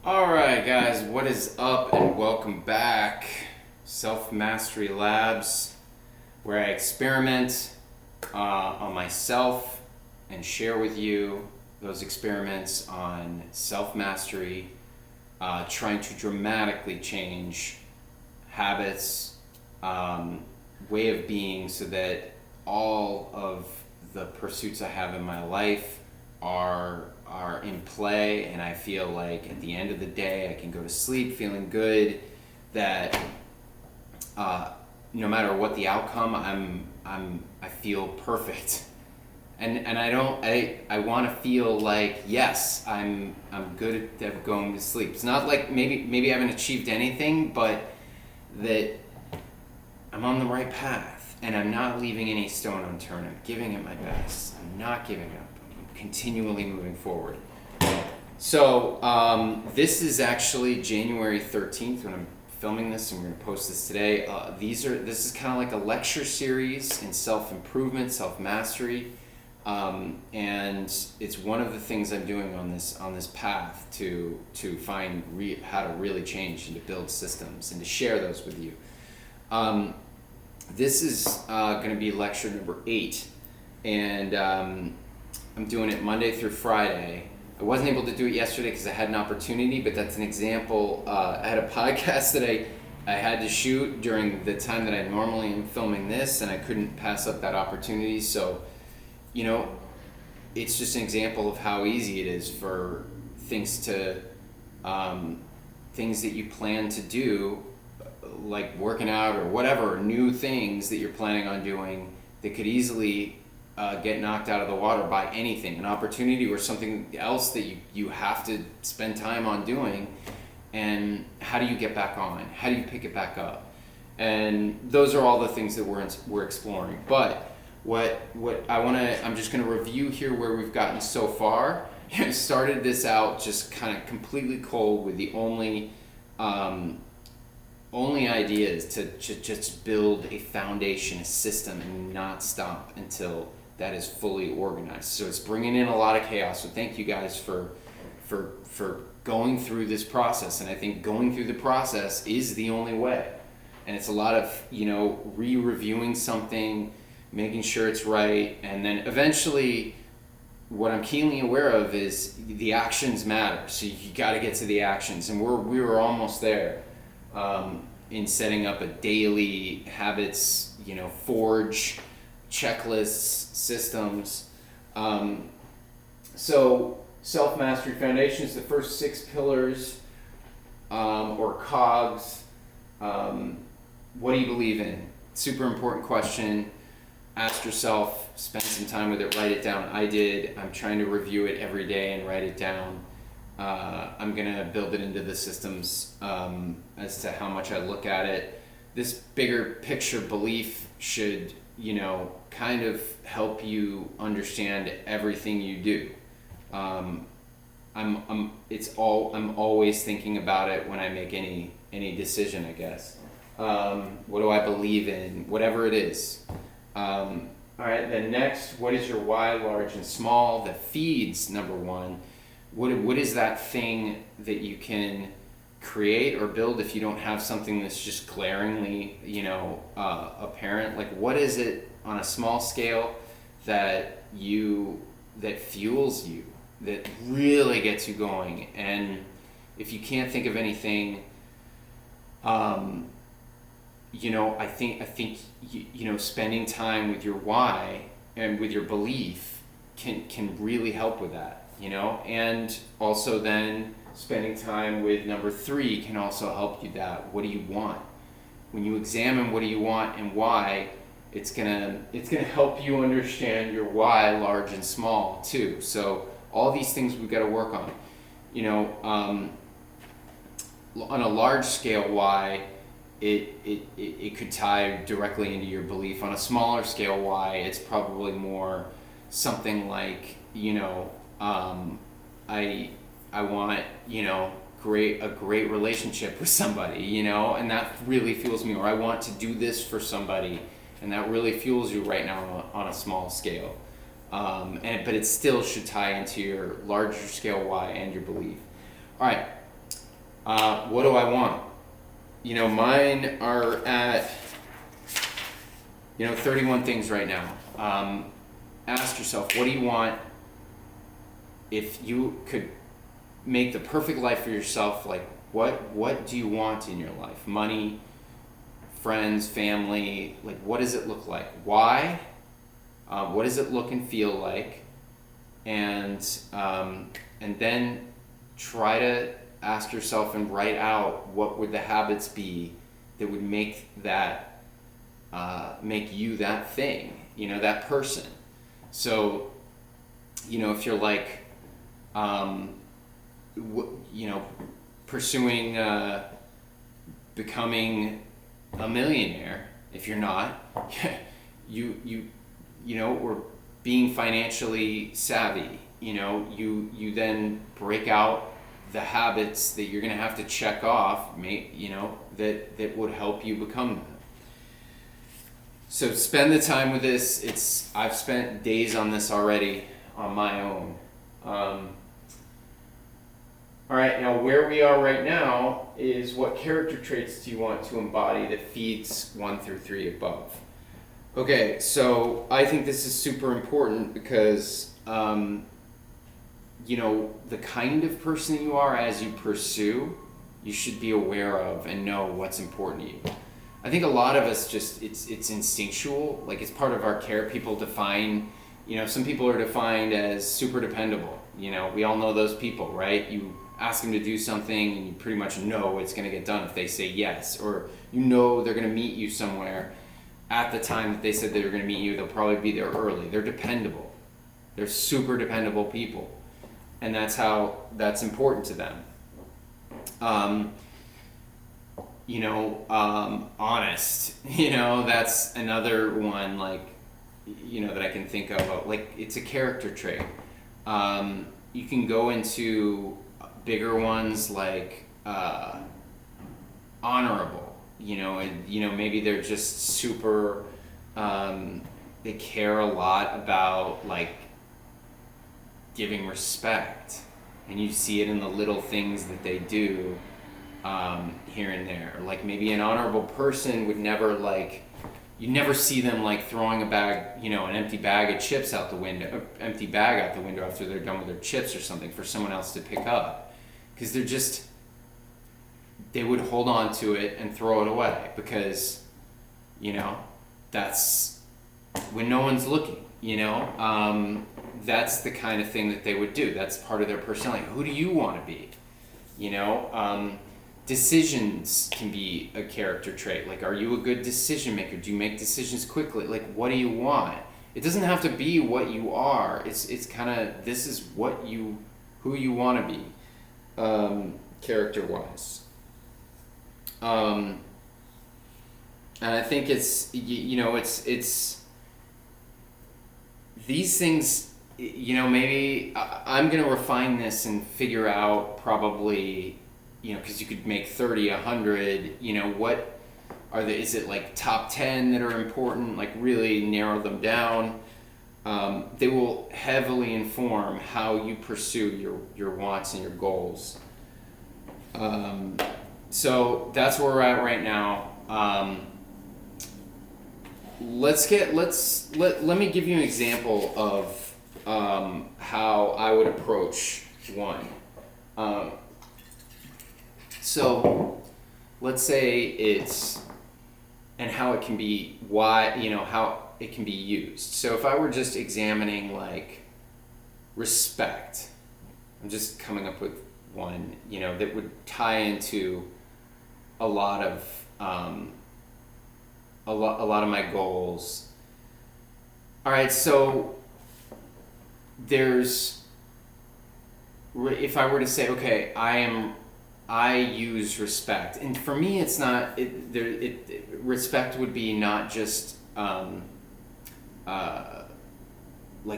All right, guys, what is up, and welcome back. Self Mastery Labs, where I experiment on myself and share with you those experiments on self mastery, trying to dramatically change habits, way of being, so that all of the pursuits I have in my life are in play, and I feel like at the end of the day I can go to sleep feeling good that no matter what the outcome, I feel perfect. And I want to feel like, yes, I'm good at going to sleep. It's not like maybe I haven't achieved anything, but that I'm on the right path and I'm not leaving any stone unturned. I'm giving it my best. I'm not giving up. I'm continually moving forward. So this is actually January 13th when I'm filming this, and we're going to post this today. This is kind of like a lecture series in self-improvement, self-mastery, and it's one of the things I'm doing on this path to find how to really change and to build systems and to share those with you. This is going to be lecture number 8, and I'm doing it Monday through Friday. I wasn't able to do it yesterday because I had an opportunity, but that's an example. I had a podcast that I had to shoot during the time that I normally am filming this, and I couldn't pass up that opportunity. So, it's just an example of how easy it is for things that you plan to do, like working out or whatever, new things that you're planning on doing that could easily get knocked out of the water by anything, an opportunity or something else that you have to spend time on doing. And how do you get back on? How do you pick it back up? And those are all the things that we're exploring. But I'm just going to review here where we've gotten so far. I started this out just kind of completely cold with the only idea is to just build a foundation, a system, and not stop until that is fully organized. So it's bringing in a lot of chaos. So thank you guys for going through this process. And I think going through the process is the only way. And it's a lot of, re-reviewing something, making sure it's right. And then eventually what I'm keenly aware of is the actions matter. So you got to get to the actions. And we were almost there in setting up a daily habits, forge, checklists, systems. So self-mastery foundations, the first 6 pillars, or cogs. What do you believe in? Super important question. Ask yourself, spend some time with it, write it down. I did. I'm trying to review it every day and write it down. I'm going to build it into the systems as to how much I look at it. This bigger picture belief should, kind of help you understand everything you do. I'm always thinking about it when I make any decision, I guess. What do I believe in? Whatever it is. All right, then next, what is your why, large and small, that feeds number 1? What is that thing that you can create or build if you don't have something that's just glaringly, apparent? Like, what is it on a small scale that fuels you, that really gets you going? And if you can't think of anything, I think spending time with your why and with your belief can really help with that. And also then spending time with number 3 can also help you that. What do you want? When you examine what do you want and why, it's gonna help you understand your why, large and small, too. So all these things we've got to work on. On a large scale why, it could tie directly into your belief. On a smaller scale why, it's probably more something like, I want, a great relationship with somebody, and that really fuels me. Or I want to do this for somebody, and that really fuels you right now on a small scale. But it still should tie into your larger scale why and your belief. All right, What do I want? Mine are at 31 things right now. Ask yourself, what do you want? If you could make the perfect life for yourself, like what do you want in your life? Money, friends, family, like what does it look like? Why? What does it look and feel like? And then try to ask yourself and write out what would the habits be that would make that make you that thing, that person. So, if you're like, pursuing becoming a millionaire, if you're not, or being financially savvy, you then break out the habits that you're going to have to check off, that would help you become them. So spend the time with this. I've spent days on this already on my own. All right, now where we are right now is what character traits do you want to embody that feeds 1 through 3 above? Okay, so I think this is super important because, the kind of person you are as you pursue, you should be aware of and know what's important to you. I think a lot of us it's instinctual, like it's part of our care. People define, some people are defined as super dependable. We all know those people, right? You ask them to do something and you pretty much know it's going to get done if they say yes, or they're going to meet you somewhere at the time that they said they were going to meet you. They'll probably be there early. They're dependable. They're super dependable people, and that's important to them. Honest, that's another one, like, that I can think of, like, it's a character trait. You can go into bigger ones like honorable, maybe they're just super, they care a lot about, like, giving respect, and you see it in the little things that they do, here and there. Like maybe an honorable person would never, like, you never see them like throwing a bag, an empty bag of chips out the window, empty bag out the window after they're done with their chips or something for someone else to pick up, because they would hold on to it and throw it away because, that's when no one's looking, that's the kind of thing that they would do. That's part of their personality. Who do you want to be? Decisions can be a character trait. Like, are you a good decision maker? Do you make decisions quickly? Like, what do you want? It doesn't have to be what you are. It's kind of, this is who you want to be, character-wise. And I think it's these things, maybe I'm going to refine this and figure out probably, because you could make 30, 100, what are is it like top 10 that are important, like really narrow them down. They will heavily inform how you pursue your wants and your goals. So that's where we're at right now. Let me give you an example of how I would approach one. So let's say and how it can be, how it can be used. So if I were just examining like respect, I'm just coming up with one, that would tie into a lot of my goals. All right, so if I were to say, okay, I use respect, and for me, it's not. Respect would be not just like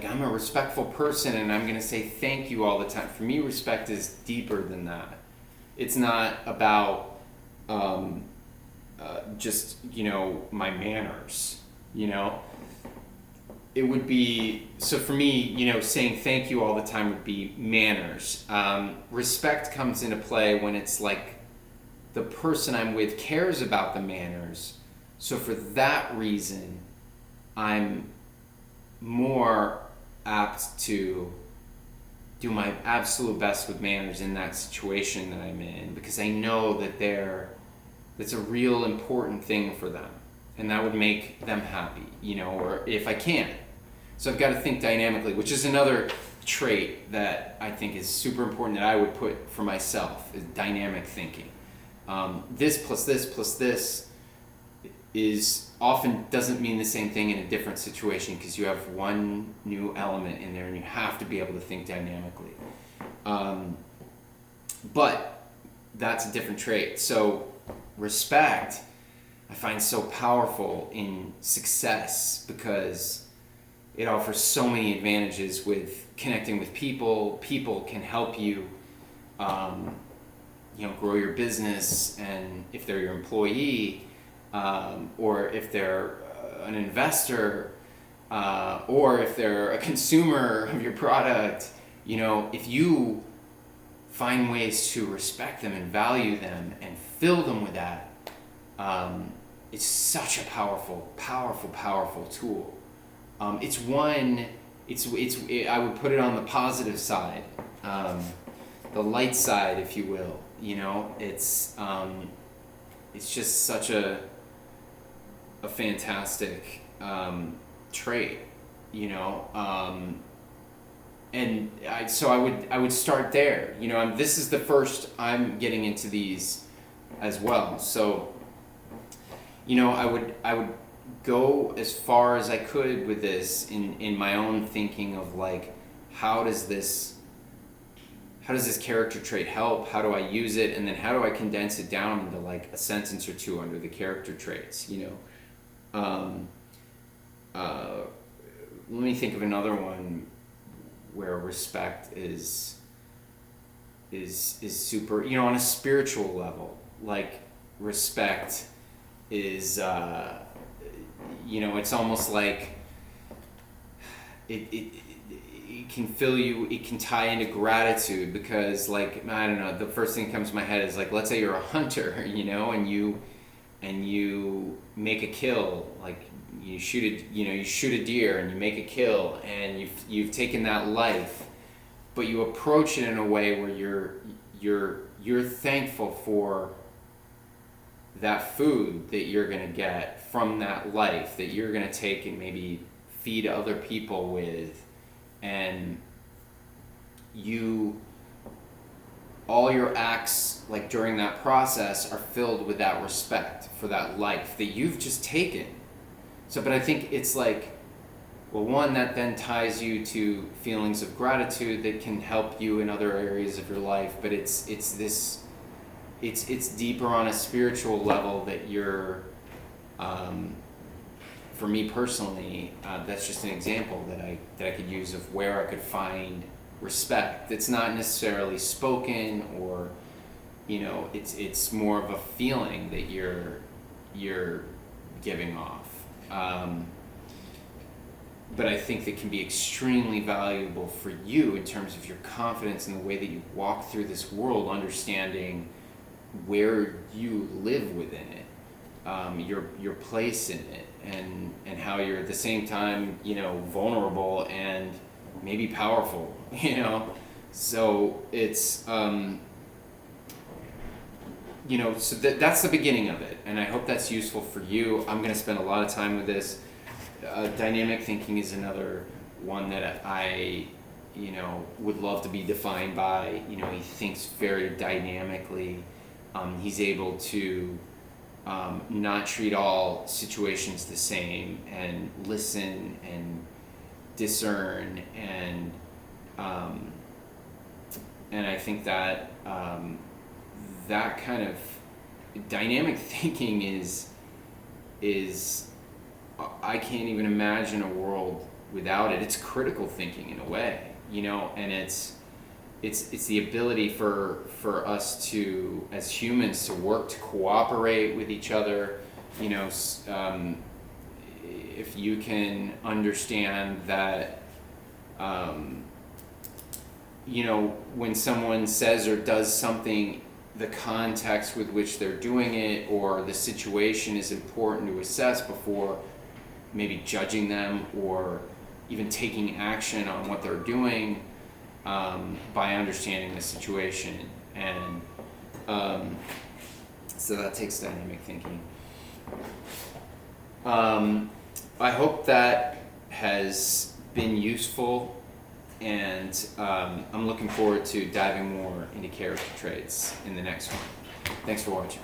I'm a respectful person and I'm gonna say thank you all the time. For me, respect is deeper than that. It's not about just my manners. It would be, so for me, saying thank you all the time would be manners. Respect comes into play when it's like the person I'm with cares about the manners. So for that reason, I'm more apt to do my absolute best with manners in that situation that I'm in, because I know that that's a real important thing for them, and that would make them happy, or if I can. So I've got to think dynamically, which is another trait that I think is super important that I would put for myself, is dynamic thinking. This plus this plus this is often doesn't mean the same thing in a different situation, because you have one new element in there and you have to be able to think dynamically. But that's a different trait. So respect, I find so powerful in success, because it offers so many advantages with connecting with people. People can help you, grow your business, and if they're your employee, or if they're an investor, or if they're a consumer of your product, if you find ways to respect them and value them and fill them with that, it's such a powerful, powerful, powerful tool. I would put it on the positive side, the light side, if you will. It's just such a fantastic trait, and I would start there. This is the first I'm getting into these as well. So, I would go as far as I could with this in my own thinking of like, how does this character trait help? How do I use it? And then how do I condense it down into like a sentence or two under the character traits, let me think of another one where respect is super, on a spiritual level. Like, respect is, it's almost like it can fill you, it can tie into gratitude, because like, I don't know, the first thing that comes to my head is like, let's say you're a hunter, and you make a kill, like you shoot a deer and you make a kill, and you've taken that life, but you approach it in a way where you're thankful for that food that you're going to get from that life, that you're going to take and maybe feed other people with, and all your acts, like during that process, are filled with that respect for that life that you've just taken. So, but I think it's like, well, one, that then ties you to feelings of gratitude that can help you in other areas of your life, but it's deeper on a spiritual level that you're, for me personally, that's just an example that I could use of where I could find respect. It's not necessarily spoken, or it's more of a feeling that you're giving off. But I think that can be extremely valuable for you in terms of your confidence and the way that you walk through this world, understanding where you live within it, your place in it, and how you're at the same time, vulnerable and maybe powerful, So it's, so that's the beginning of it, and I hope that's useful for you. I'm going to spend a lot of time with this. Dynamic thinking is another one that I, would love to be defined by. He thinks very dynamically. He's able to not treat all situations the same, and listen and discern, and I think that that kind of dynamic thinking is I can't even imagine a world without it. It's critical thinking in a way, and it's the ability for us to, as humans, to work, to cooperate with each other. If you can understand that, when someone says or does something the context with which they're doing it or the situation is important to assess before maybe judging them or even taking action on what they're doing, by understanding the situation. And so that takes dynamic thinking. I hope that has been useful, and I'm looking forward to diving more into character traits in the next one. Thanks for watching.